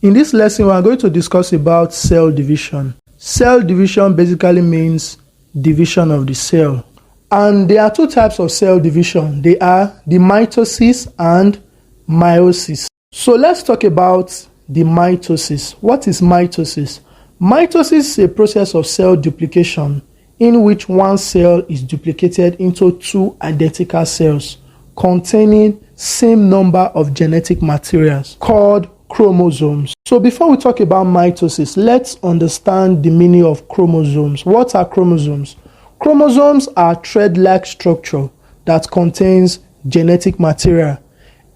In this lesson, we are going to discuss about cell division. Cell division basically means division of the cell. And there are two types of cell division. They are the mitosis and meiosis. So let's talk about the mitosis. What is mitosis? Mitosis is a process of cell duplication in which one cell is duplicated into two identical cells containing same number of genetic materials called chromosomes. So before we talk about mitosis, let's understand the meaning of chromosomes. What are chromosomes? Chromosomes are thread-like structure that contains genetic material.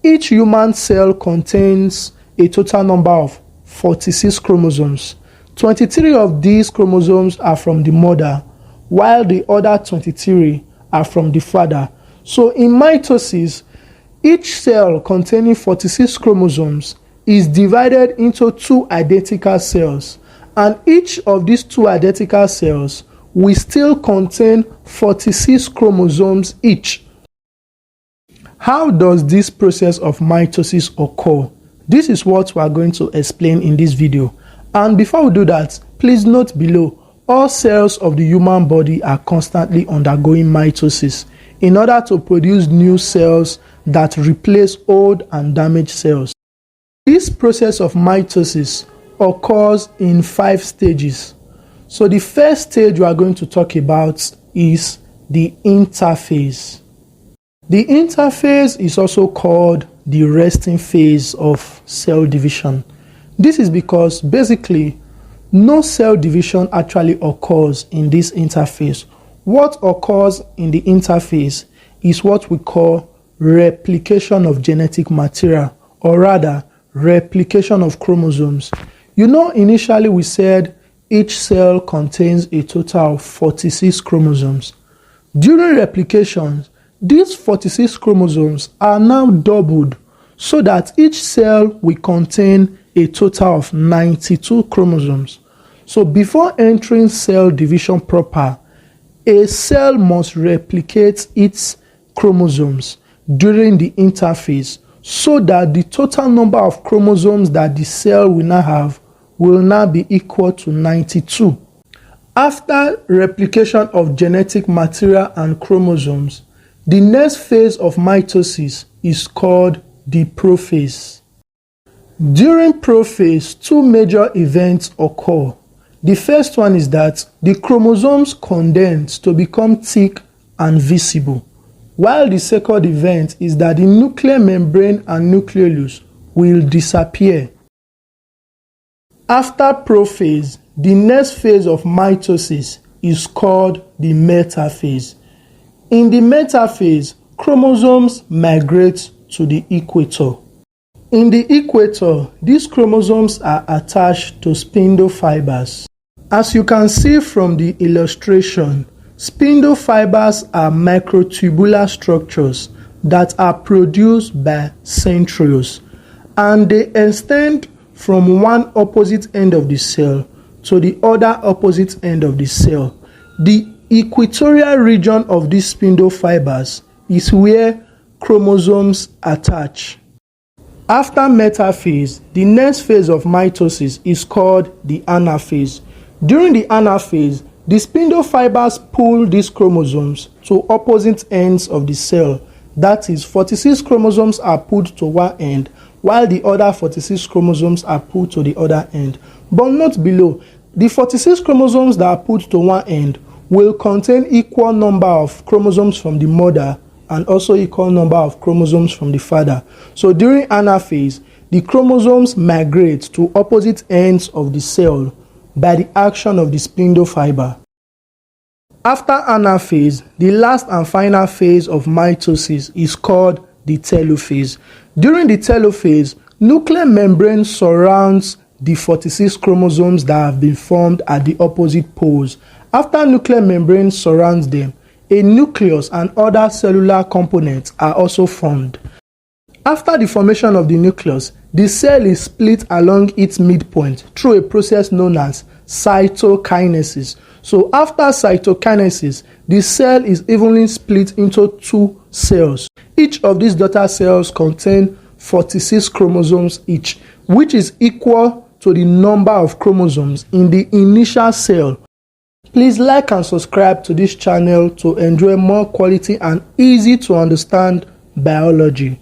Each human cell contains a total number of 46 chromosomes. 23 of these chromosomes are from the mother, while the other 23 are from the father. So in mitosis, each cell containing 46 chromosomes is divided into two identical cells, and each of these two identical cells will still contain 46 chromosomes each. How does this process of mitosis occur? This is what we are going to explain in this video. And before we do that, please note below, all cells of the human body are constantly undergoing mitosis in order to produce new cells that replace old and damaged cells. This process of mitosis occurs in 5 stages. So the first stage we are going to talk about is the interphase. The interphase is also called the resting phase of cell division. This is because basically no cell division actually occurs in this interphase. What occurs in the interphase is what we call replication of genetic material, or rather replication of chromosomes. You know, initially we said each cell contains a total of 46 chromosomes. During replication, these 46 chromosomes are now doubled so that each cell will contain a total of 92 chromosomes. So before entering cell division proper, a cell must replicate its chromosomes during the interphase so that the total number of chromosomes that the cell will now have will now be equal to 92. After replication of genetic material and chromosomes, the next phase of mitosis is called the prophase. During prophase, two major events occur. The first one is that the chromosomes condense to become thick and visible, while the second event is that the nuclear membrane and nucleolus will disappear. After prophase, the next phase of mitosis is called the metaphase. In the metaphase, chromosomes migrate to the equator. In the equator, these chromosomes are attached to spindle fibers. As you can see from the illustration, spindle fibers are microtubular structures that are produced by centrioles, and they extend from one opposite end of the cell to the other opposite end of the cell. The equatorial region of these spindle fibers is where chromosomes attach. After metaphase, the next phase of mitosis is called the anaphase. During the anaphase, the spindle fibers pull these chromosomes to opposite ends of the cell. That is, 46 chromosomes are pulled to one end, while the other 46 chromosomes are pulled to the other end. But note below, the 46 chromosomes that are pulled to one end will contain equal number of chromosomes from the mother and also equal number of chromosomes from the father. So during anaphase, the chromosomes migrate to opposite ends of the cell by the action of the spindle fiber. After anaphase, the last and final phase of mitosis is called the telophase. During the telophase, nuclear membrane surrounds the 46 chromosomes that have been formed at the opposite poles. After nuclear membrane surrounds them, a nucleus and other cellular components are also formed. After the formation of the nucleus, the cell is split along its midpoint through a process known as cytokinesis. So after cytokinesis, the cell is evenly split into two cells. Each of these daughter cells contain 46 chromosomes each. which is equal to the number of chromosomes in the initial cell. Please like and subscribe to this channel to enjoy more quality and easy to understand biology.